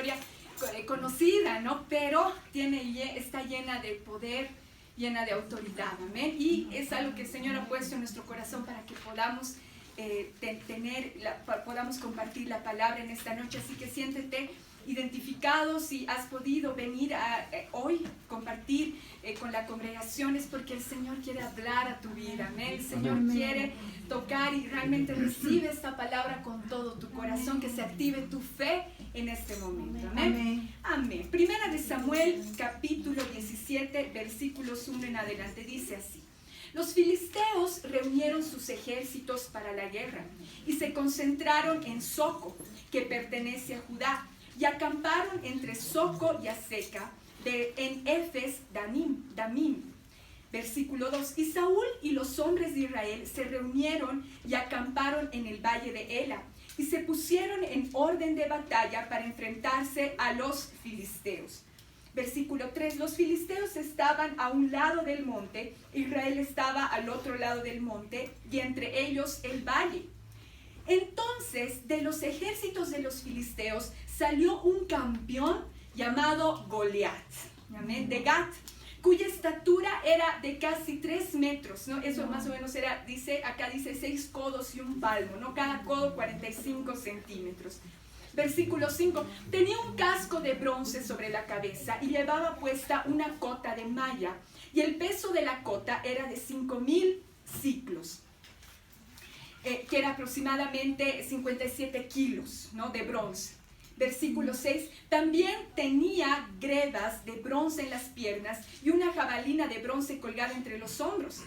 historia conocida, ¿no? Pero está llena de poder, llena de autoridad, amén. Y es algo que el Señor ha puesto en nuestro corazón para que podamos podamos compartir la palabra en esta noche. Así que siéntete identificado. Si has podido venir hoy compartir con la congregación, es porque el Señor quiere hablar a tu vida, amén. El Señor quiere tocar y realmente recibe esta palabra con todo tu corazón, que se active tu fe en este momento, amén. Amén. Primera de Samuel, capítulo 17, versículos 1 en adelante, dice así: Los filisteos reunieron sus ejércitos para la guerra y se concentraron en Soco, que pertenece a Judá, y acamparon entre Soco y Azeca, en Efes Damim. Versículo 2: Y Saúl y los hombres de Israel se reunieron y acamparon en el valle de Ela, y se pusieron en orden de batalla para enfrentarse a los filisteos. Versículo 3: Los filisteos estaban a un lado del monte, Israel estaba al otro lado del monte, y entre ellos el valle. Entonces, de los ejércitos de los filisteos salió un campeón llamado Goliat, amén, de Gat, cuya estatura era de casi 3 metros, ¿no? Eso más o menos era, acá dice 6 codos y un palmo, ¿no? Cada codo 45 centímetros. Versículo 5: Tenía un casco de bronce sobre la cabeza y llevaba puesta una cota de malla, y el peso de la cota era de 5,000 ciclos, que era aproximadamente 57 kilos, ¿no? De bronce. Versículo 6: También tenía grebas de bronce en las piernas y una jabalina de bronce colgada entre los hombros.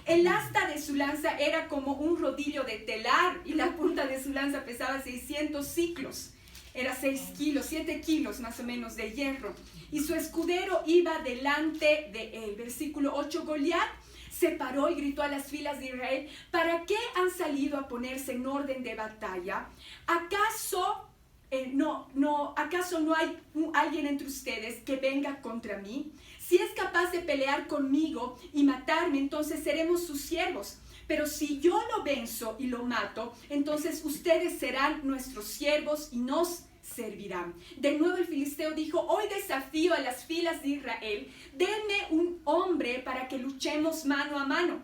El asta de su lanza era como un rodillo de telar, y la punta de su lanza pesaba 600 ciclos. Era 7 kilos más o menos de hierro. Y su escudero iba delante de él. Versículo 8: Goliat se paró y gritó a las filas de Israel: ¿Para qué han salido a ponerse en orden de batalla? ¿Acaso no hay alguien entre ustedes que venga contra mí? Si es capaz de pelear conmigo y matarme, entonces seremos sus siervos. Pero si yo lo venzo y lo mato, entonces ustedes serán nuestros siervos y nos servirán. De nuevo el filisteo dijo: Hoy desafío a las filas de Israel, denme un hombre para que luchemos mano a mano.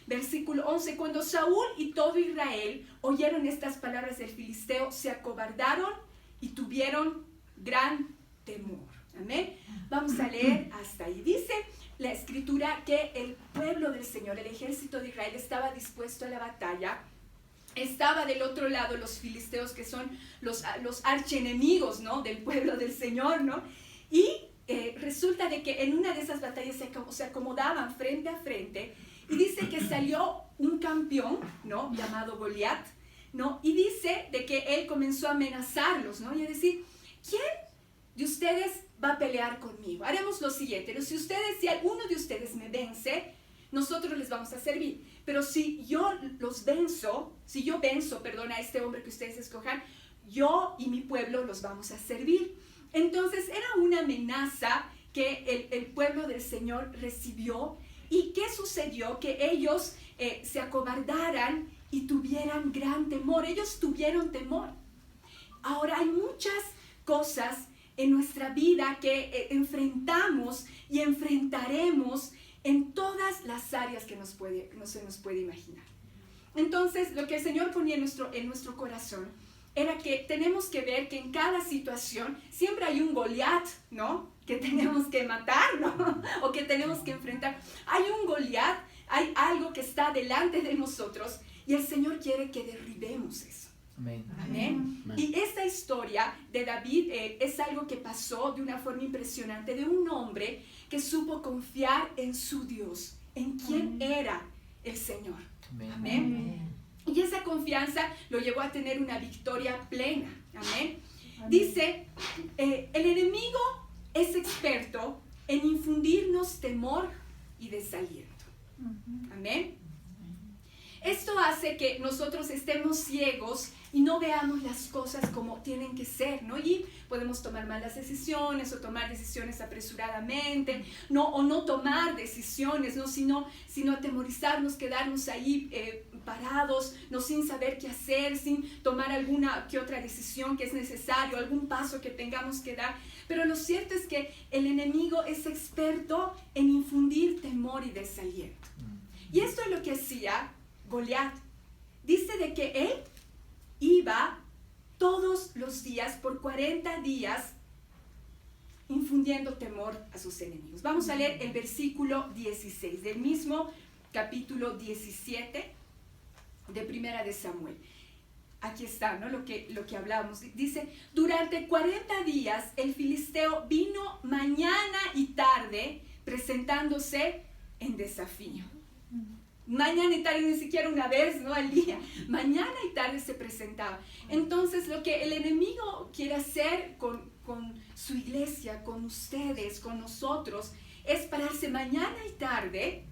Versículo 11: Cuando Saúl y todo Israel oyeron estas palabras del filisteo, se acobardaron y tuvieron gran temor. Amén. Vamos a leer hasta ahí. Dice la escritura que el pueblo del Señor, el ejército de Israel, estaba dispuesto a la batalla. Estaba del otro lado los filisteos, que son los archienemigos, ¿no? Del pueblo del Señor, ¿no? Y resulta de que en una de esas batallas se acomodaban frente a frente, y dice que salió un campeón, ¿no? Llamado Goliat, ¿no? Y dice de que él comenzó a amenazarlos, ¿no? Y a decir: ¿quién de ustedes va a pelear conmigo? Haremos lo siguiente: si alguno de ustedes me vence, nosotros les vamos a servir. Pero si yo venzo a este hombre que ustedes escojan, yo y mi pueblo los vamos a servir. Entonces era una amenaza que el pueblo del Señor recibió. ¿Y qué sucedió? Que ellos se acobardaran y tuvieran gran temor. Ellos tuvieron temor. Ahora, hay muchas cosas en nuestra vida que enfrentamos y enfrentaremos en todas las áreas que no se nos puede imaginar. Entonces, lo que el Señor ponía en nuestro corazón era que tenemos que ver que en cada situación siempre hay un Goliat, ¿no? Que tenemos que matar, ¿no? O que tenemos que enfrentar. Hay un Goliat, hay algo que está delante de nosotros, y el Señor quiere que derribemos eso. Amén. Amén. Amén. Y esta historia de David es algo que pasó de una forma impresionante, de un hombre que supo confiar en su Dios, en quién era el Señor. Amén. Amén. Y esa confianza lo llevó a tener una victoria plena. Amén. Dice, el enemigo es experto en infundirnos temor y desaliento. Amén. Esto hace que nosotros estemos ciegos y no veamos las cosas como tienen que ser, ¿no? Y podemos tomar malas decisiones o tomar decisiones apresuradamente, ¿no? O no tomar decisiones, ¿no? Sino atemorizarnos, quedarnos ahí parados, no sin saber qué hacer, sin tomar alguna que otra decisión que es necesario, algún paso que tengamos que dar. Pero lo cierto es que el enemigo es experto en infundir temor y desaliento. Y esto es lo que hacía Goliat. Dice de que él iba todos los días por 40 días infundiendo temor a sus enemigos. Vamos a leer el versículo 16 del mismo capítulo 17 de Primera de Samuel. Aquí está, ¿no? Lo que hablábamos. Dice, durante 40 días el filisteo vino mañana y tarde presentándose en desafío. Mañana y tarde, ni siquiera una vez, ¿no? Al día. Mañana y tarde se presentaba. Entonces, lo que el enemigo quiere hacer con su iglesia, con ustedes, con nosotros, es pararse mañana y tarde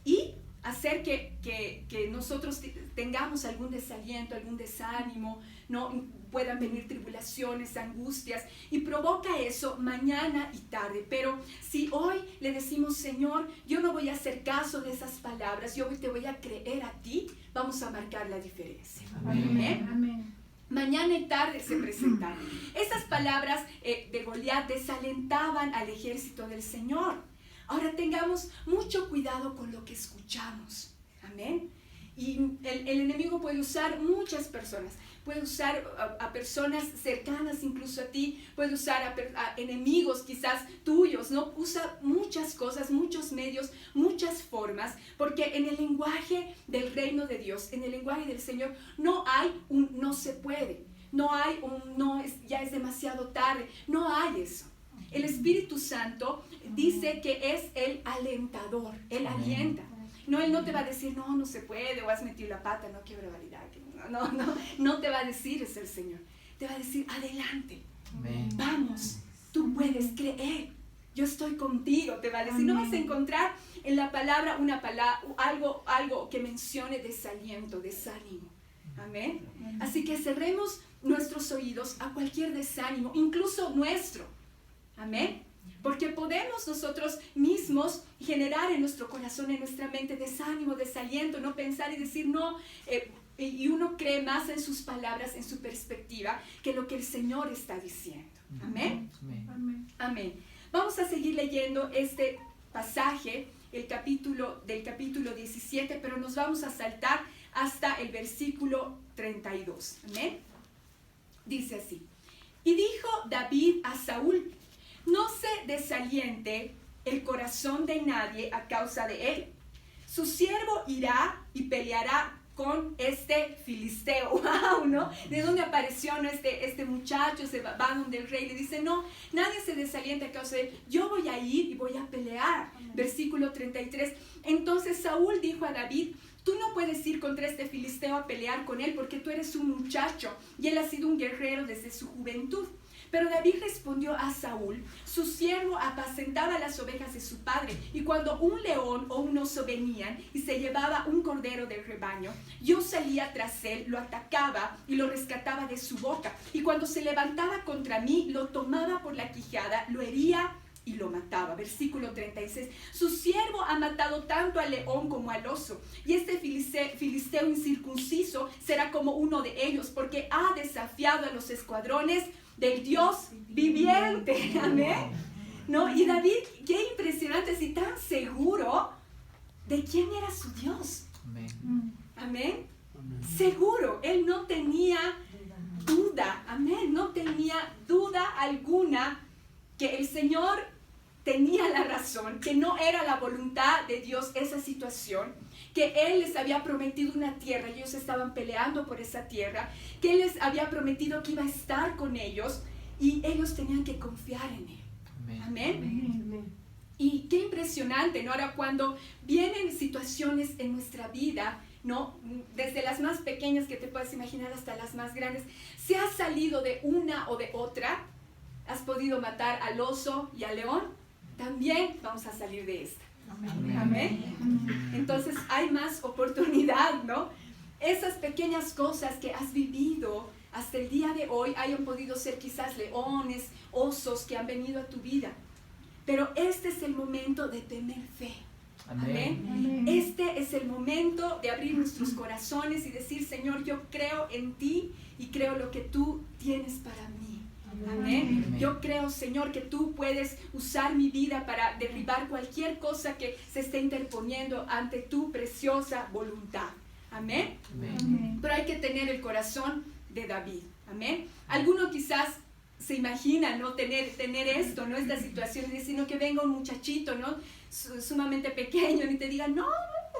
y hacer que nosotros tengamos algún desaliento, algún desánimo, ¿no? Puedan venir tribulaciones, angustias, y provoca eso mañana y tarde. Pero si hoy le decimos, Señor, yo no voy a hacer caso de esas palabras, yo te voy a creer a ti, vamos a marcar la diferencia. Amén. Amén. Mañana y tarde se presentaron. Esas palabras de Goliat desalentaban al ejército del Señor. Ahora tengamos mucho cuidado con lo que escuchamos. Amén. Y el enemigo puede usar muchas personas. Puede usar a personas cercanas incluso a ti. Puede usar a enemigos quizás tuyos, ¿no? Usa muchas cosas, muchos medios, muchas formas. Porque en el lenguaje del reino de Dios, en el lenguaje del Señor, no hay un no se puede. No hay un no, ya es demasiado tarde. No hay eso. El Espíritu Santo dice que es el alentador, Él alienta. No, Él no te va a decir, no se puede, o has metido la pata, no, qué barbaridad. No te va a decir, es el Señor. Te va a decir, adelante, vamos, tú puedes creer, yo estoy contigo, te va a decir. No vas a encontrar en la palabra algo que mencione desaliento, desánimo. Amén. Así que cerremos nuestros oídos a cualquier desánimo, incluso nuestro. Amén. Porque podemos nosotros mismos generar en nuestro corazón, en nuestra mente, desánimo, desaliento, no pensar y decir no. Y uno cree más en sus palabras, en su perspectiva, que lo que el Señor está diciendo. Amén. Amén. Amén. Vamos a seguir leyendo este pasaje, del capítulo 17, pero nos vamos a saltar hasta el versículo 32. Amén. Dice así. Y dijo David a Saúl, no se desaliente el corazón de nadie a causa de él. Su siervo irá y peleará con este filisteo. ¡Wow! ¿No? ¿De dónde apareció, no? Este muchacho se va donde el rey le dice, no, nadie se desaliente a causa de él. Yo voy a ir y voy a pelear. Versículo 33. Entonces Saúl dijo a David, tú no puedes ir contra este filisteo a pelear con él porque tú eres un muchacho y él ha sido un guerrero desde su juventud. Pero David respondió a Saúl, su siervo apacentaba las ovejas de su padre, y cuando un león o un oso venían y se llevaba un cordero del rebaño, yo salía tras él, lo atacaba y lo rescataba de su boca, y cuando se levantaba contra mí, lo tomaba por la quijada, lo hería y lo mataba. Versículo 36. Su siervo ha matado tanto al león como al oso, y este filisteo incircunciso será como uno de ellos, porque ha desafiado a los escuadrones del Dios viviente. Amén. ¿No? Y David, qué impresionante, y tan seguro de quién era su Dios. Amén. Amén. Seguro, él no tenía duda. Amén. No tenía duda alguna que el Señor tenía la razón, que no era la voluntad de Dios esa situación, que Él les había prometido una tierra y ellos estaban peleando por esa tierra, que Él les había prometido que iba a estar con ellos y ellos tenían que confiar en Él. Amén. Amén. Amén. Y qué impresionante, ¿no? Ahora cuando vienen situaciones en nuestra vida, ¿no? Desde las más pequeñas que te puedes imaginar hasta las más grandes, si has salido de una o de otra, has podido matar al oso y al león, también vamos a salir de esta. Amén. Amén. Entonces hay más oportunidad, ¿no? Esas pequeñas cosas que has vivido hasta el día de hoy hayan podido ser quizás leones, osos que han venido a tu vida. Pero este es el momento de tener fe. Amén. Amén. Este es el momento de abrir nuestros corazones y decir, Señor, yo creo en ti y creo lo que tú tienes para mí. Amén. Amén. Yo creo, Señor, que tú puedes usar mi vida para derribar cualquier cosa que se esté interponiendo ante tu preciosa voluntad. Amén. Amén. Pero hay que tener el corazón de David. Amén. Alguno quizás se imagina, ¿no? Tener esto, ¿no? Esta situación, sino que venga un muchachito, ¿no? Sumamente pequeño y te diga, no,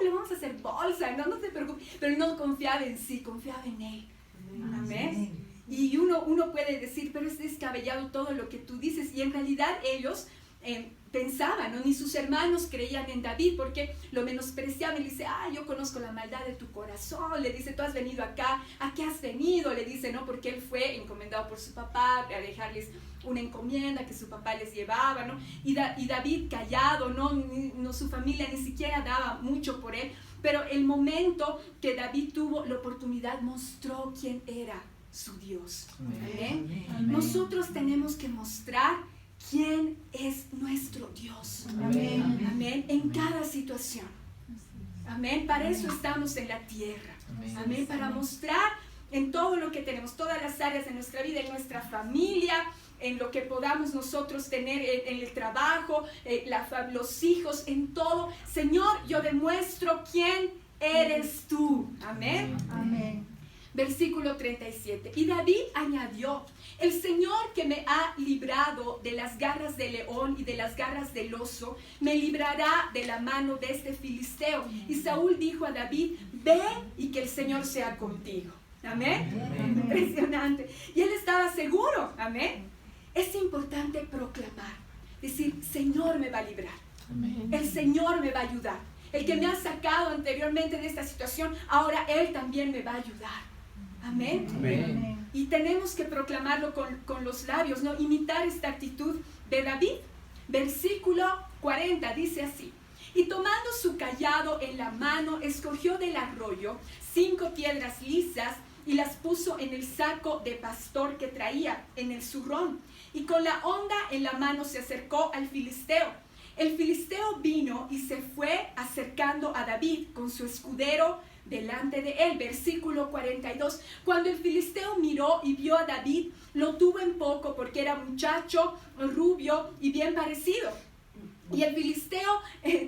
le vamos a hacer bolsa, no te preocupes. Pero no confiaba en sí, confiaba en él. Amén. Y uno puede decir, pero es descabellado todo lo que tú dices. Y en realidad ellos pensaban, ¿no? Ni sus hermanos creían en David porque lo menospreciaban. Le dice, yo conozco la maldad de tu corazón. Le dice, tú has venido acá, ¿a qué has venido? Le dice, ¿no? Porque él fue encomendado por su papá a dejarles una encomienda que su papá les llevaba, ¿no? Y David callado, ¿no? Su familia ni siquiera daba mucho por él. Pero el momento que David tuvo la oportunidad mostró quién era su Dios. Amén. Amén. Nosotros tenemos que mostrar quién es nuestro Dios. Amén. Amén. Amén. En cada situación. Amén. Para eso estamos en la tierra. Amén. Amén. Para mostrar en todo lo que tenemos, todas las áreas de nuestra vida, en nuestra familia, en lo que podamos nosotros tener en el trabajo, los hijos, en todo. Señor, yo demuestro quién eres tú. Amén. Amén. Versículo 37. Y David añadió, el Señor que me ha librado de las garras del león y de las garras del oso, me librará de la mano de este filisteo. Y Saúl dijo a David, ve y que el Señor sea contigo. Amén. Amén. Impresionante. Y él estaba seguro. Amén. Es importante proclamar, decir, Señor me va a librar. Amén. El Señor me va a ayudar. El que me ha sacado anteriormente de esta situación, ahora Él también me va a ayudar. Amén. Amén. Y tenemos que proclamarlo con los labios, ¿no? Imitar esta actitud de David. Versículo 40 dice así. Y tomando su cayado en la mano, escogió del arroyo 5 piedras lisas y las puso en el saco de pastor que traía en el zurrón. Y con la honda en la mano se acercó al filisteo. El filisteo vino y se fue acercando a David con su escudero delante de él. Versículo 42. Cuando el filisteo miró y vio a David, lo tuvo en poco porque era muchacho, rubio y bien parecido. Y el filisteo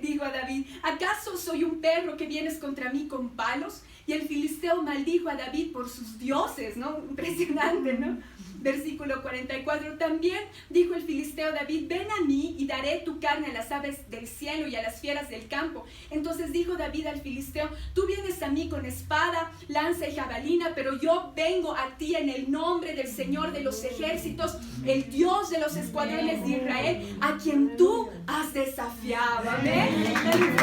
dijo a David, ¿acaso soy un perro que vienes contra mí con palos? Y el filisteo maldijo a David por sus dioses, ¿no? Impresionante, ¿no? Versículo 44, también dijo el filisteo a David, ven a mí y daré tu carne a las aves del cielo y a las fieras del campo. Entonces dijo David al filisteo, tú vienes a mí con espada, lanza y jabalina, pero yo vengo a ti en el nombre del Señor de los ejércitos, el Dios de los escuadrones de Israel, a quien tú has desafiado. Amén. Amén.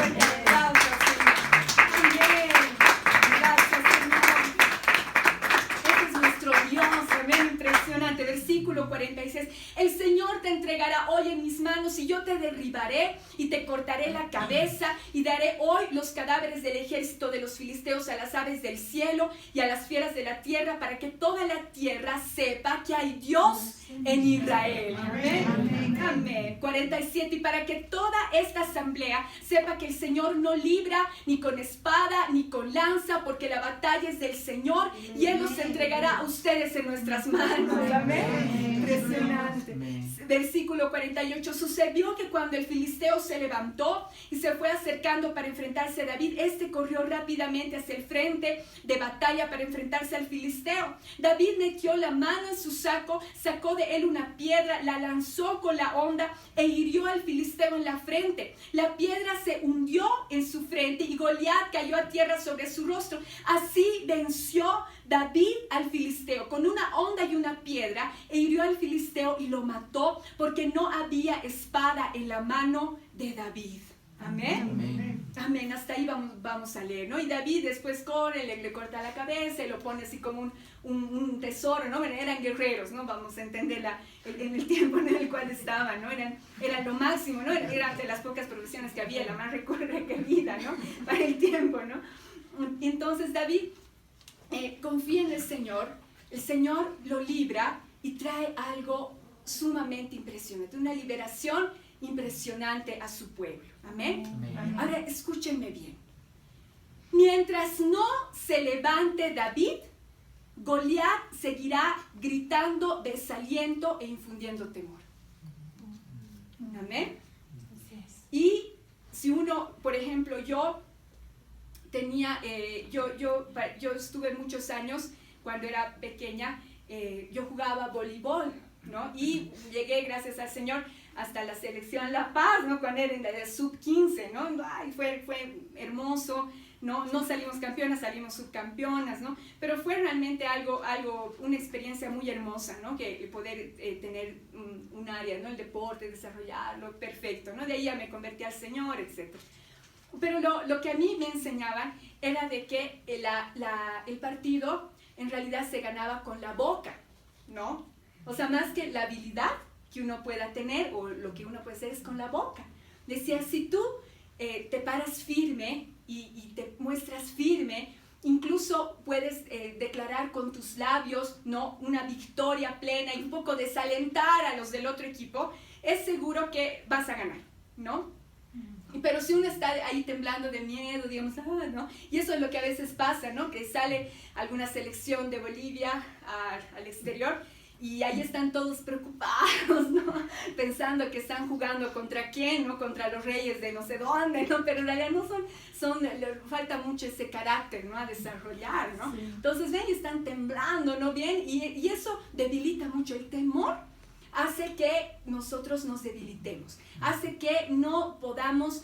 Versículo 46, el Señor te entregará hoy en mis manos y yo te derribaré y te cortaré la cabeza y daré hoy los cadáveres del ejército de los filisteos a las aves del cielo y a las fieras de la tierra para que toda la tierra sepa que hay Dios en Israel. Amén. Amén. Amén. 47, y para que toda esta asamblea sepa que el Señor no libra ni con espada ni con lanza, porque la batalla es del Señor y Él nos entregará a ustedes en nuestras manos. Amén. Impresionante. Versículo 48, sucedió que cuando el filisteo se levantó y se fue acercando para enfrentarse a David, este corrió rápidamente hacia el frente de batalla para enfrentarse al filisteo. David metió la mano en su saco, sacó de él una piedra, la lanzó con la honda e hirió al filisteo en la frente. La piedra se hundió en su frente y Goliat cayó a tierra sobre su rostro. Así venció David al filisteo con una honda y una piedra e hirió al filisteo y lo mató porque no había espada en la mano de David. Amén. Amén. Amén. Hasta ahí vamos a leer, ¿no? Y David después corre, le corta la cabeza y lo pone así como un tesoro, ¿no? Eran guerreros, ¿no? Vamos a entender en el tiempo en el cual estaban, ¿no? Eran lo máximo, ¿no? Eran de las pocas profesiones que había, la más requerida, ¿no? Para el tiempo, ¿no? Entonces David confía en el Señor lo libra y trae algo sumamente impresionante, una liberación impresionante a su pueblo. Amén. Amén. Ahora escúchenme bien. Mientras no se levante David, Goliat seguirá gritando desaliento e infundiendo temor. Amén. Y si uno, por ejemplo, yo estuve muchos años, cuando era pequeña, yo jugaba voleibol, ¿no? Y llegué, gracias al Señor, hasta la selección La Paz, ¿no? Cuando era en la sub-15, ¿no? Ay, fue hermoso, ¿no? No salimos campeonas, salimos subcampeonas, ¿no? Pero fue realmente una experiencia muy hermosa, ¿no? Que poder tener un área, ¿no? El deporte, desarrollarlo, perfecto, ¿no? De ahí ya me convertí al Señor, etc. Pero lo que a mí me enseñaban era de que el partido en realidad se ganaba con la boca, ¿no? O sea, más que la habilidad que uno pueda tener o lo que uno puede hacer es con la boca. Decía, si tú te paras firme y te muestras firme, incluso puedes declarar con tus labios, ¿no? Una victoria plena y un poco desalentar a los del otro equipo, es seguro que vas a ganar, ¿no? Pero si uno está ahí temblando de miedo, digamos, ¿no? Y eso es lo que a veces pasa, ¿no? Que sale alguna selección de Bolivia al exterior y ahí están todos preocupados, ¿no? Pensando que están jugando contra quién, ¿no? Contra los reyes de no sé dónde, ¿no? Pero en realidad no le falta mucho ese carácter, ¿no? A desarrollar, ¿no? Sí. Entonces ven y están temblando, ¿no? Bien, y eso debilita mucho. El temor hace que nosotros nos debilitemos, hace que no podamos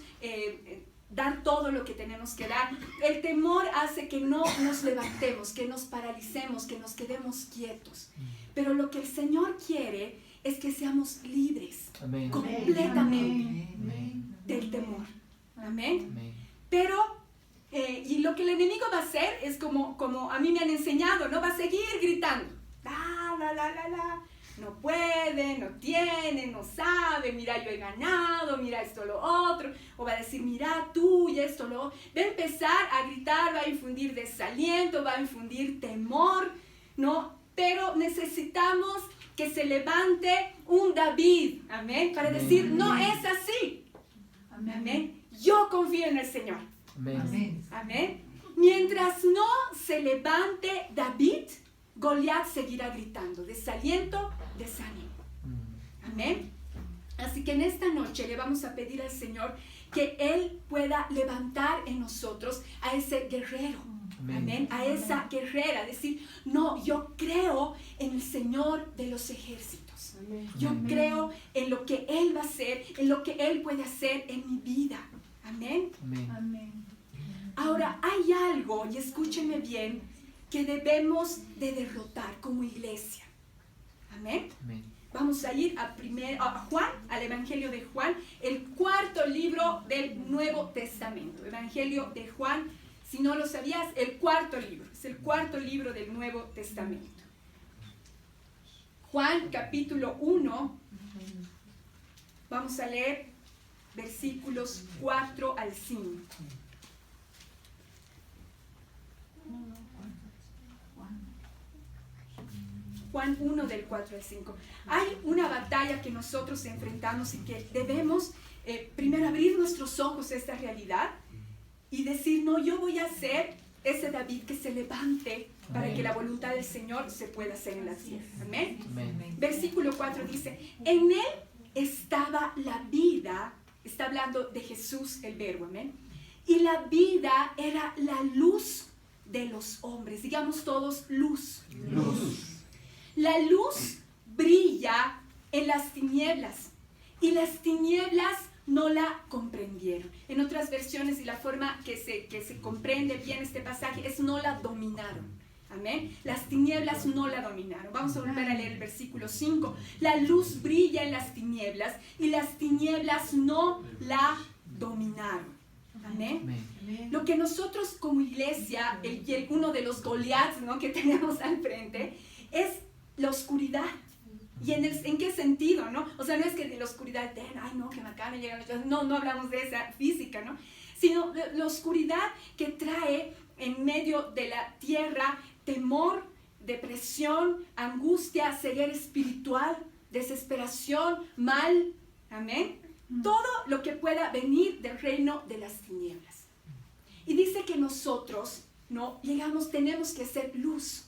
dar todo lo que tenemos que dar. El temor hace que no nos levantemos, que nos paralicemos, que nos quedemos quietos. Pero lo que el Señor quiere es que seamos libres. Amén. Completamente. Amén. Del temor. Amén. Amén. Pero, y lo que el enemigo va a hacer es como a mí me han enseñado, ¿no? Va a seguir gritando. No puede, no tiene, no sabe, mira, yo he ganado, mira esto, lo otro. O va a decir, mira tú y esto, lo otro. Va a empezar a gritar, va a infundir desaliento, va a infundir temor, ¿no? Pero necesitamos que se levante un David, amén, para decir, no es así. Amén. Amén. Yo confío en el Señor. Amén. Amén. Mientras no se levante David, Goliat seguirá gritando, desaliento, desánimo. Amén. Así que en esta noche le vamos a pedir al Señor que Él pueda levantar en nosotros a ese guerrero. Amén. A esa guerrera, decir, no, yo creo en el Señor de los ejércitos. Amén. Yo creo en lo que Él va a hacer, en lo que Él puede hacer en mi vida. Amén. Amén. Ahora, hay algo, y escúchenme bien, que debemos de derrotar como iglesia. Amén. Amén. Vamos a ir a Juan, al Evangelio de Juan, el cuarto libro del Nuevo Testamento. Evangelio de Juan, si no lo sabías, el cuarto libro. Es el cuarto libro del Nuevo Testamento. Juan capítulo 1. Vamos a leer versículos 4 al 5. Juan 1 del 4 al 5. Hay una batalla que nosotros enfrentamos y que debemos primero abrir nuestros ojos a esta realidad y decir, no, yo voy a ser ese David que se levante para que la voluntad del Señor se pueda hacer en la tierra. Amén. Amén. Versículo 4 dice, en Él estaba la vida, está hablando de Jesús el verbo, amén. Y la vida era la luz de los hombres, digamos todos luz. Luz. La luz brilla en las tinieblas y las tinieblas no la comprendieron. En otras versiones, y la forma que se comprende bien este pasaje es no la dominaron. Amén. Las tinieblas no la dominaron. Vamos a volver a leer el versículo 5. La luz brilla en las tinieblas y las tinieblas no la dominaron. Amén. Amén. Lo que nosotros como iglesia, uno de los Goliaths, ¿no?, que tenemos al frente, es la oscuridad. ¿Y en qué sentido, no? O sea, no es que de la oscuridad, ay no, que me acaban de llegar, no hablamos de esa física, ¿no? Sino la oscuridad que trae en medio de la tierra temor, depresión, angustia, ceguera espiritual, desesperación, mal, amén. Todo lo que pueda venir del reino de las tinieblas. Y dice que nosotros, ¿no? Tenemos que ser luz.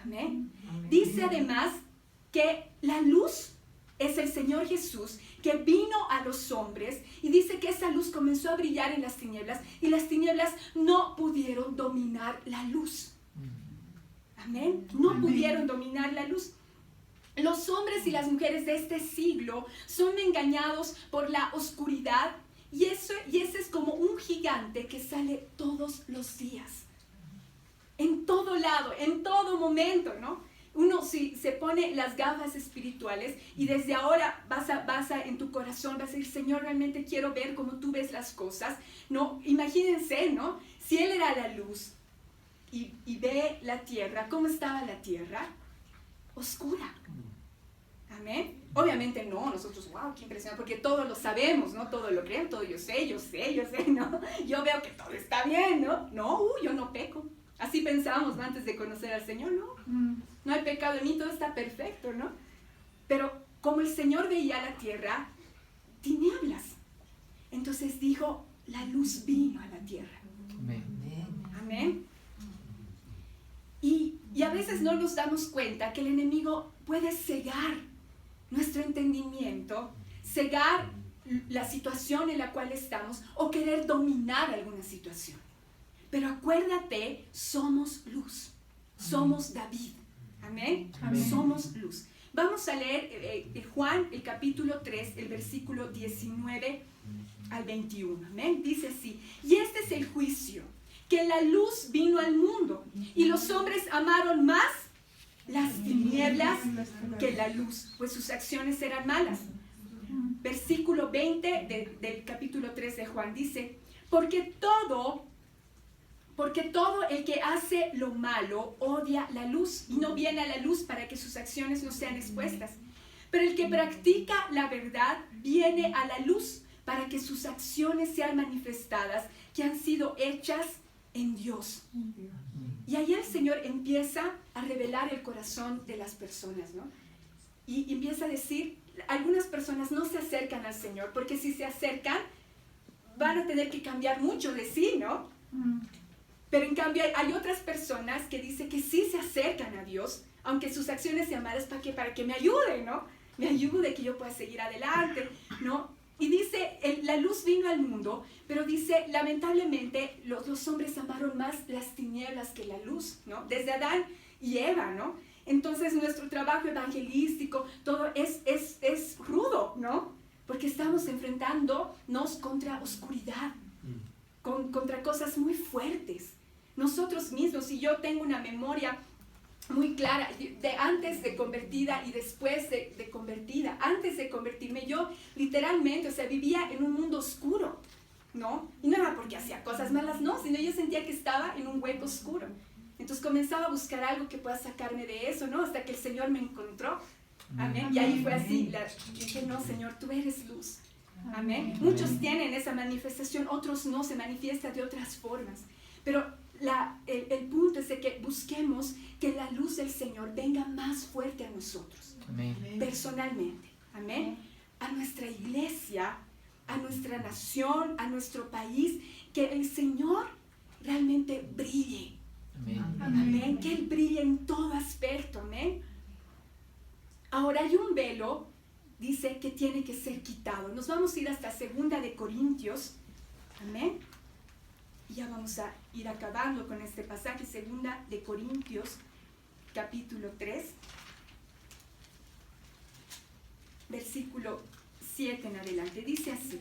Amén. Dice además que la luz es el Señor Jesús que vino a los hombres y dice que esa luz comenzó a brillar en las tinieblas y las tinieblas no pudieron dominar la luz. Amén. No pudieron dominar la luz. Los hombres y las mujeres de este siglo son engañados por la oscuridad y ese es como un gigante que sale todos los días. En todo lado, en todo momento, ¿no? Uno si se pone las gafas espirituales y desde ahora vas a en tu corazón, vas a decir, Señor, realmente quiero ver cómo tú ves las cosas, ¿no? Imagínense, ¿no? Si Él era la luz y ve la tierra, ¿cómo estaba la tierra? Oscura. Amén. Obviamente no, nosotros, wow, qué impresionante, porque todo lo sabemos, ¿no? Todo lo creo, todo yo sé, ¿no? Yo veo que todo está bien, ¿no? No, yo no peco. Así pensábamos antes de conocer al Señor, ¿no? No hay pecado en mí, todo está perfecto, ¿no? Pero como el Señor veía la tierra, tinieblas. Entonces dijo, la luz vino a la tierra. Amén. Amén. Y a veces no nos damos cuenta que el enemigo puede cegar nuestro entendimiento, cegar la situación en la cual estamos o querer dominar alguna situación. Pero acuérdate, somos luz, somos David. Amén. Amén. Somos luz. Vamos a leer Juan, el capítulo 3, el versículo 19 al 21. Amén. Dice así, y este es el juicio, que la luz vino al mundo y los hombres amaron más las tinieblas que la luz, pues sus acciones eran malas. Versículo 20 del capítulo 3 de Juan dice, porque todo el que hace lo malo odia la luz y no viene a la luz para que sus acciones no sean expuestas. Pero el que practica la verdad viene a la luz para que sus acciones sean manifestadas, que han sido hechas en Dios. Y ahí el Señor empieza a revelar el corazón de las personas, ¿no? Y empieza a decir, algunas personas no se acercan al Señor, porque si se acercan, van a tener que cambiar mucho de sí, ¿no? Pero en cambio hay otras personas que dicen que sí se acercan a Dios, aunque sus acciones sean malas, para que me ayude, ¿no? Me ayude, que yo pueda seguir adelante, ¿no? Y dice, la luz vino al mundo, pero dice, lamentablemente, los hombres amaron más las tinieblas que la luz, ¿no? Desde Adán y Eva, ¿no? Entonces nuestro trabajo evangelístico, todo es rudo, ¿no? Porque estamos enfrentándonos contra oscuridad, contra cosas muy fuertes. Nosotros mismos, y yo tengo una memoria muy clara, de antes de convertida y después de convertida. Antes de convertirme, yo literalmente, vivía en un mundo oscuro, ¿no? Y no era porque hacía cosas malas, no, sino yo sentía que estaba en un hueco oscuro. Entonces comenzaba a buscar algo que pueda sacarme de eso, ¿no? Hasta que el Señor me encontró. Amén. Y ahí fue así. Dije, no, Señor, tú eres luz. Amén. Muchos tienen esa manifestación, otros no, se manifiesta de otras formas. Pero el punto es de que busquemos que la luz del Señor venga más fuerte a nosotros. Amén. Personalmente. Amén. A nuestra iglesia, a nuestra nación, a nuestro país, que el Señor realmente brille. Amén. Amén. Que Él brille en todo aspecto. Amén. Ahora hay un velo, dice, que tiene que ser quitado. Nos vamos a ir hasta 2 de Corintios. Amén. Y ya vamos a ir acabando con este pasaje. 2 de Corintios, capítulo 3, versículo 7 en adelante. Dice así.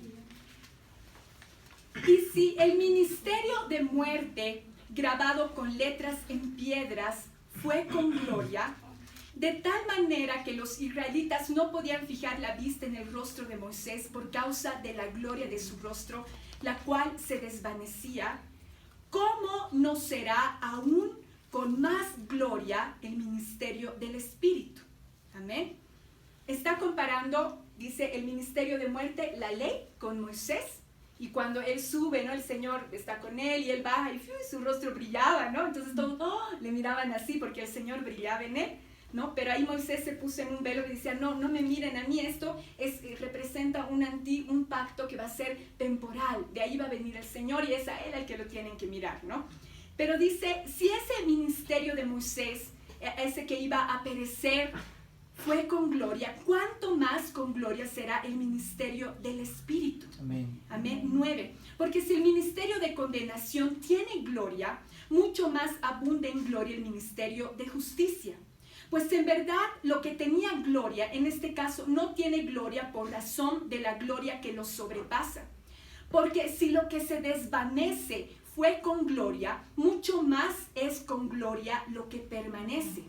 Y si el ministerio de muerte, grabado con letras en piedras, fue con gloria, de tal manera que los israelitas no podían fijar la vista en el rostro de Moisés por causa de la gloria de su rostro, la cual se desvanecía, ¿cómo no será aún con más gloria el ministerio del Espíritu? Amén. Está comparando, dice, el ministerio de muerte, la ley, con Moisés. Y cuando él sube, ¿no? El Señor está con él y él baja y su rostro brillaba, ¿no? Entonces todos le miraban así porque el Señor brillaba en él, ¿no? Pero ahí Moisés se puso en un velo y decía, no me miren a mí, esto representa un pacto que va a ser temporal, de ahí va a venir el Señor y es a Él al que lo tienen que mirar, ¿no? Pero dice, si ese ministerio de Moisés, ese que iba a perecer, fue con gloria, ¿cuánto más con gloria será el ministerio del Espíritu? Amén. Amén. 9. Porque si el ministerio de condenación tiene gloria, mucho más abunda en gloria el ministerio de justicia. Pues en verdad lo que tenía gloria, en este caso, no tiene gloria por razón de la gloria que lo sobrepasa. Porque si lo que se desvanece fue con gloria, mucho más es con gloria lo que permanece.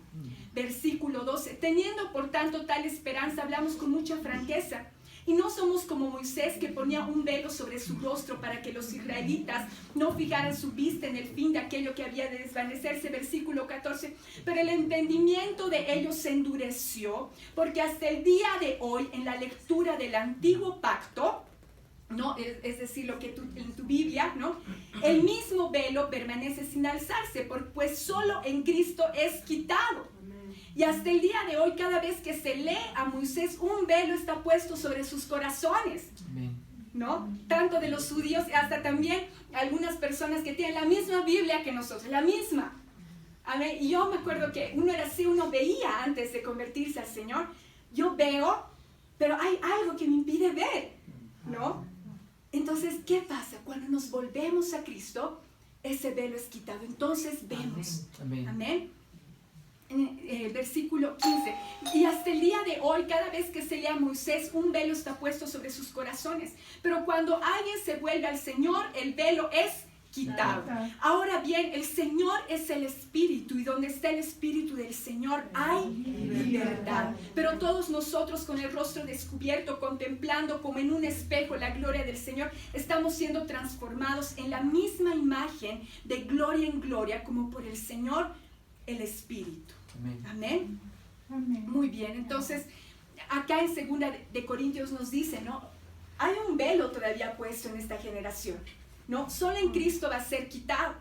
Versículo 12. Teniendo por tanto tal esperanza, hablamos con mucha franqueza. Y no somos como Moisés, que ponía un velo sobre su rostro para que los israelitas no fijaran su vista en el fin de aquello que había de desvanecerse. Versículo 14. Pero el entendimiento de ellos se endureció, porque hasta el día de hoy, en la lectura del antiguo pacto, ¿no? Es decir, lo que en tu Biblia, ¿no? El mismo velo permanece sin alzarse, pues solo en Cristo es quitado. Y hasta el día de hoy, cada vez que se lee a Moisés, un velo está puesto sobre sus corazones, ¿no? Tanto de los judíos, hasta también algunas personas que tienen la misma Biblia que nosotros, la misma. Amén. Y yo me acuerdo que uno era así, uno veía antes de convertirse al Señor, yo veo, pero hay algo que me impide ver, ¿no? Entonces, ¿qué pasa? Cuando nos volvemos a Cristo, ese velo es quitado. Entonces vemos. Amén. Amén. Versículo 15. Y hasta el día de hoy, cada vez que se lee a Moisés, un velo está puesto sobre sus corazones. Pero cuando alguien se vuelve al Señor, el velo es quitado. Ahora bien, el Señor es el Espíritu, y donde está el Espíritu del Señor hay libertad. Pero todos nosotros, con el rostro descubierto, contemplando como en un espejo la gloria del Señor, estamos siendo transformados en la misma imagen, de gloria en gloria, como por el Señor, el Espíritu. Amén. Amén. Amén. Muy bien, entonces acá en 2 de Corintios nos dice, ¿no? Hay un velo todavía puesto en esta generación, ¿no? Solo en Cristo va a ser quitado.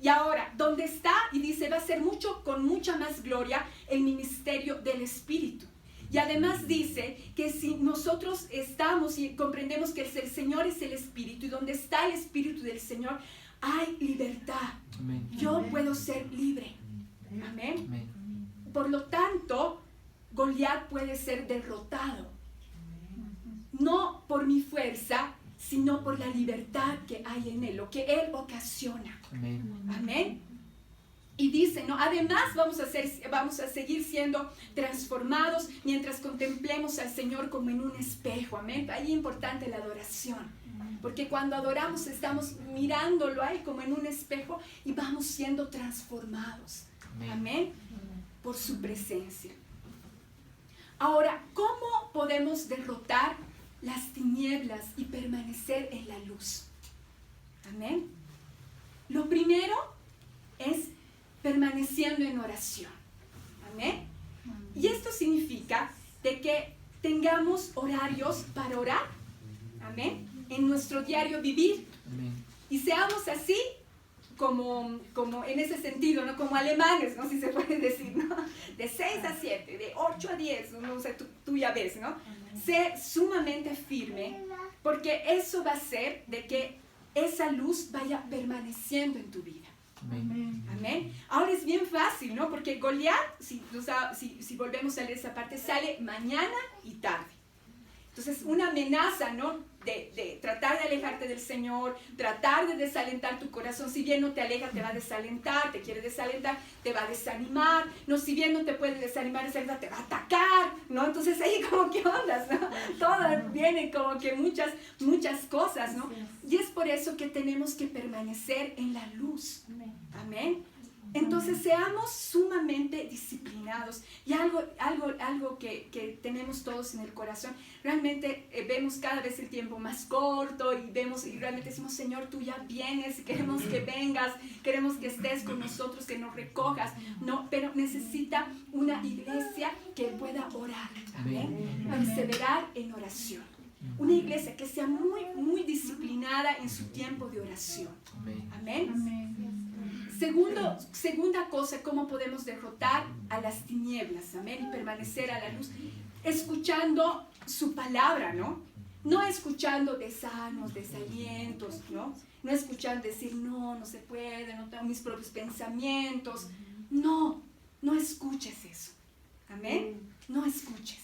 Y ahora, ¿dónde está? Y dice, va a ser con mucha más gloria el ministerio del Espíritu. Y además dice que si nosotros estamos y comprendemos que el Señor es el Espíritu, y donde está el Espíritu del Señor hay libertad. Amén. Yo puedo ser libre. Amén. Amén. Por lo tanto, Goliat puede ser derrotado, no por mi fuerza, sino por la libertad que hay en él, lo que él ocasiona. Amén. Amén. Y dice, ¿no? Además vamos a seguir siendo transformados mientras contemplemos al Señor como en un espejo. Amén. Ahí es importante la adoración, porque cuando adoramos estamos mirándolo ahí como en un espejo y vamos siendo transformados. Amén. Por su presencia. Ahora, ¿cómo podemos derrotar las tinieblas y permanecer en la luz? Amén. Lo primero es permaneciendo en oración. Amén. Y esto significa de que tengamos horarios para orar. Amén. En nuestro diario vivir. Amén. Y seamos así como en ese sentido, ¿no? Como alemanes, ¿no? Si se puede decir, ¿no? De 6 a 7, de 8 a 10, ¿no? O sea, tú ya ves, ¿no? Sé sumamente firme, porque eso va a hacer de que esa luz vaya permaneciendo en tu vida. Amén. Amén. Ahora es bien fácil, ¿no? Porque Goliat, si volvemos a leer esa parte, sale mañana y tarde. Entonces, una amenaza, ¿no? De tratar de alejarte del Señor, tratar de desalentar tu corazón. Si bien no te aleja, te va a desalentar, te quiere desalentar, te va a desanimar. No, si bien no te puede desanimar, te va a atacar, ¿no? Entonces ahí como que ondas, ¿no? Todas vienen como que muchas cosas, ¿no? Y es por eso que tenemos que permanecer en la luz. Amén. Entonces seamos sumamente disciplinados. Y algo que tenemos todos en el corazón, realmente vemos cada vez el tiempo más corto y realmente decimos, Señor, tú ya vienes, queremos que vengas, queremos que estés con nosotros, que nos recojas, ¿no? Pero necesita una iglesia que pueda orar, ¿amén? Perseverar en oración. Una iglesia que sea muy, muy disciplinada en su tiempo de oración. Amén. Amén. Segunda cosa, ¿cómo podemos derrotar a las tinieblas? Amén. Y permanecer a la luz. Escuchando su palabra, ¿no? No escuchando desánimos, desalientos, ¿no? No escuchando decir, no se puede, no tengo mis propios pensamientos. No escuches eso. Amén. No escuches.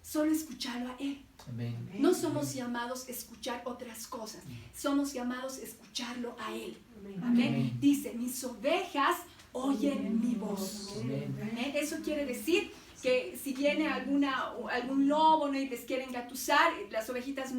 Solo escucharlo a Él. Amén. No somos llamados a escuchar otras cosas. Somos llamados a escucharlo a Él. Amén. Dice, mis ovejas oyen mi voz. Amén. Eso quiere decir que si viene algún lobo, ¿no? Y les quieren engatusar, las ovejitas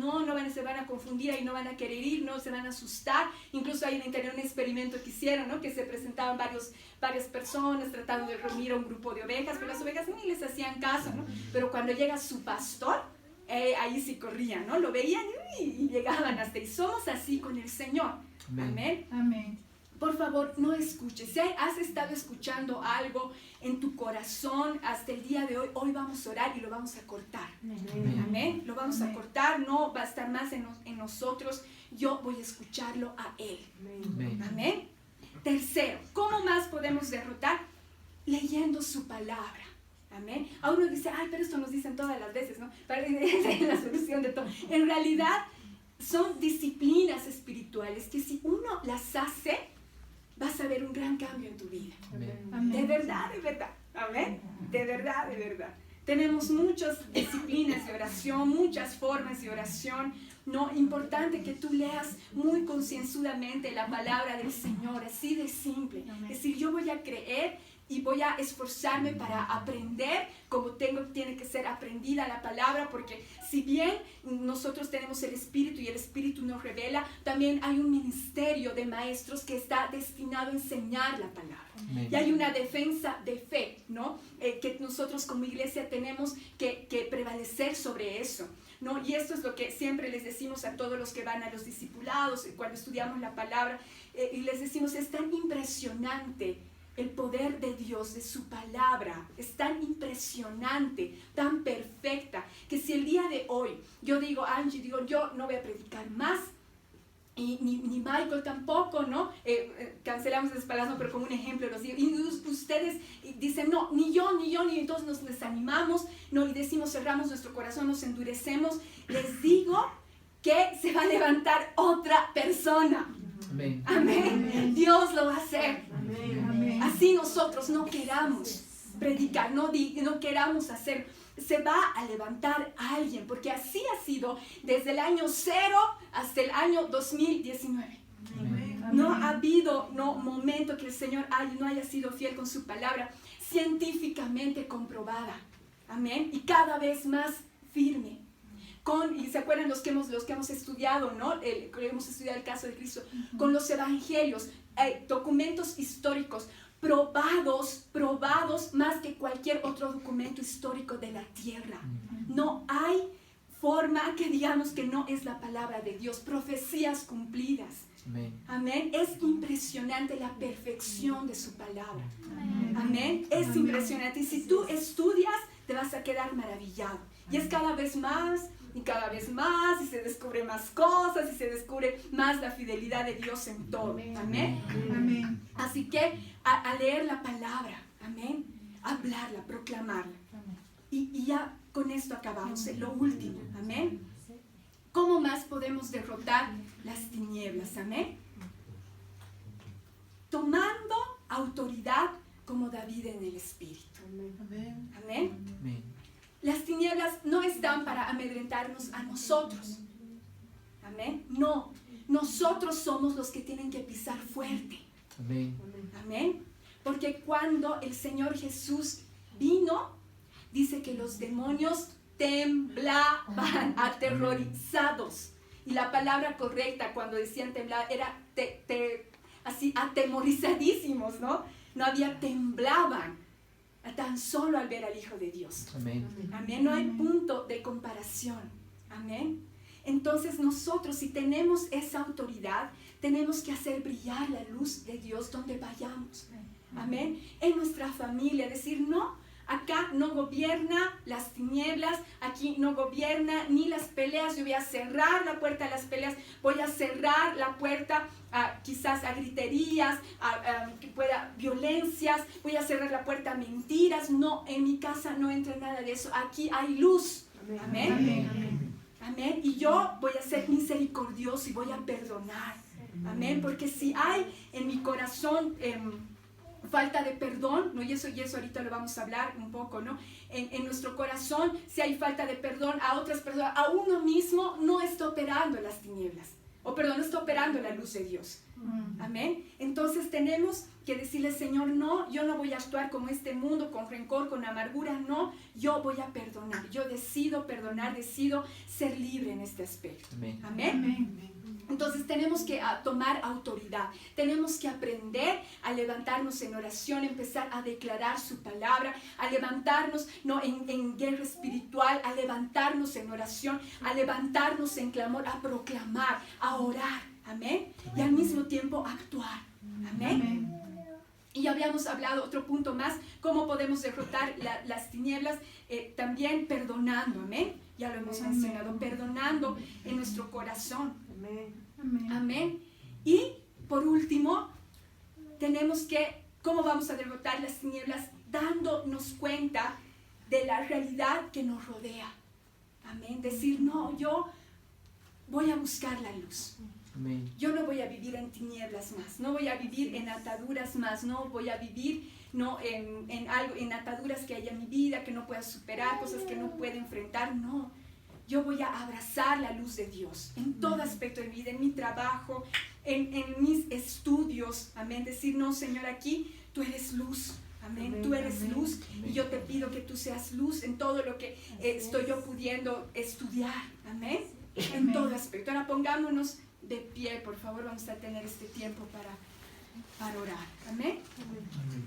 se van a confundir y no van a querer ir, no se van a asustar. Incluso hay en el interior un experimento que hicieron, ¿no? Que se presentaban varias personas tratando de reunir a un grupo de ovejas, pero las ovejas ni les hacían caso, ¿no? Pero cuando llega su pastor, ahí sí corrían, ¿no? Lo veían y llegaban hasta ahí. Somos así con el Señor. Amén. Amén. Por favor, no escuches. Si has estado escuchando algo en tu corazón hasta el día de hoy, hoy vamos a orar y lo vamos a cortar. Amén. Lo vamos a cortar, no va a estar más en nosotros. Yo voy a escucharlo a Él. Amén. Tercero, ¿cómo más podemos derrotar? Leyendo su palabra. Amén. A uno dice, ay, pero esto nos dicen todas las veces, ¿no? Es la solución de todo. En realidad, son disciplinas espirituales que si uno las hace, vas a ver un gran cambio en tu vida. Amén. De verdad, de verdad. Amén. De verdad, de verdad. Tenemos muchas disciplinas de oración, muchas formas de oración. No, importante que tú leas muy concienzudamente la palabra del Señor, así de simple. Es decir, yo voy a creer y voy a esforzarme para aprender como tiene que ser aprendida la palabra, porque si bien nosotros tenemos el Espíritu y el Espíritu nos revela, también hay un ministerio de maestros que está destinado a enseñar la palabra. Amén. Y hay una defensa de fe, ¿no? Que nosotros como iglesia tenemos que prevalecer sobre eso, ¿no? Y esto es lo que siempre les decimos a todos los que van a los discipulados cuando estudiamos la palabra, y les decimos, es tan impresionante el poder de Dios, de su palabra, es tan impresionante, tan perfecta, que si el día de hoy yo digo, Angie, yo no voy a predicar más, y ni Michael tampoco, ¿no? Cancelamos esas palabras, no, pero como un ejemplo los digo, y ustedes dicen, no, ni yo, y entonces nos desanimamos, ¿no? Y decimos, cerramos nuestro corazón, nos endurecemos, les digo que se va a levantar otra persona. Amén. Amén. Dios lo va a hacer. Amén. Así nosotros no queramos predicar, no queramos hacer, se va a levantar alguien, porque así ha sido desde el año 0 hasta el año 2019. Amén. No ha habido momento que el Señor no haya sido fiel con su palabra, científicamente comprobada. Amén. Y cada vez más firme. Y se acuerdan los que hemos estudiado, ¿no? Hemos estudiado el caso de Cristo, con los evangelios, documentos históricos probados más que cualquier otro documento histórico de la tierra. No hay forma que digamos que no es la palabra de Dios, profecías cumplidas. Amén. Amén. Es impresionante la perfección de su palabra. Amén. Amén. Es Amén. impresionante. Y si tú estudias, te vas a quedar maravillado. Y es cada vez más, y cada vez más, y se descubre más cosas, y se descubre más la fidelidad de Dios en todo. Amén. Amén. Así que a leer la palabra, amén, hablarla, proclamarla. Y ya con esto acabamos, lo último, amén. ¿Cómo más podemos derrotar las tinieblas? Amén. Tomando autoridad como David en el Espíritu. Amén. Amén. Amén. Las tinieblas no están para amedrentarnos a nosotros. Amén. No, nosotros somos los que tienen que pisar fuerte. Amén. Amén. Porque cuando el Señor Jesús vino, dice que los demonios temblaban, aterrorizados. Y la palabra correcta cuando decían temblar era así atemorizadísimos, ¿no? No había, temblaban tan solo al ver al Hijo de Dios. Amén. Amén. No hay punto de comparación. Amén. Entonces nosotros, si tenemos esa autoridad, tenemos que hacer brillar la luz de Dios donde vayamos. Amén. En nuestra familia, decir no Acá no gobierna las tinieblas, aquí no gobierna ni las peleas. Yo voy a cerrar la puerta a las peleas, voy a cerrar la puerta quizás a griterías, que pueda violencias, voy a cerrar la puerta a mentiras. No, en mi casa no entra nada de eso, aquí hay luz. Amén. Amén. Amén. Y yo voy a ser misericordioso y voy a perdonar. Amén. Porque si hay en mi corazón falta de perdón, ¿no? Y eso ahorita lo vamos a hablar un poco, ¿no? En nuestro corazón, si hay falta de perdón a otras personas, a uno mismo, no está operando las tinieblas. No está operando la luz de Dios. Amén. Entonces tenemos que decirle, Señor, no, yo no voy a actuar como este mundo, con rencor, con amargura, no, yo voy a perdonar. Yo decido perdonar, decido ser libre en este aspecto. Amén. Amén. Entonces tenemos que tomar autoridad, tenemos que aprender a levantarnos en oración, empezar a declarar su palabra, a levantarnos no en guerra espiritual, a levantarnos en oración, a levantarnos en clamor, a proclamar, a orar, amén, y al mismo tiempo actuar, amén. Y ya habíamos hablado otro punto más, cómo podemos derrotar las tinieblas, también perdonando, amén, ya lo hemos mencionado, perdonando en nuestro corazón. Amén. Y por último, tenemos que, ¿cómo vamos a derrotar las tinieblas? Dándonos cuenta de la realidad que nos rodea. Amén. Decir, no, yo voy a buscar la luz. Amén. Yo no voy a vivir en tinieblas más, no voy a vivir en ataduras más, no voy a vivir en ataduras que haya en mi vida, que no pueda superar, cosas que no pueda enfrentar, no. Yo voy a abrazar la luz de Dios en todo aspecto de mi vida, en mi trabajo, en mis estudios. Amén. Decir, no, Señor, aquí tú eres luz. Amén. Tú eres luz y yo te pido que tú seas luz en todo lo que estoy yo pudiendo estudiar. Amén. En todo aspecto. Ahora pongámonos de pie, por favor. Vamos a tener este tiempo para orar. Amén. Amén.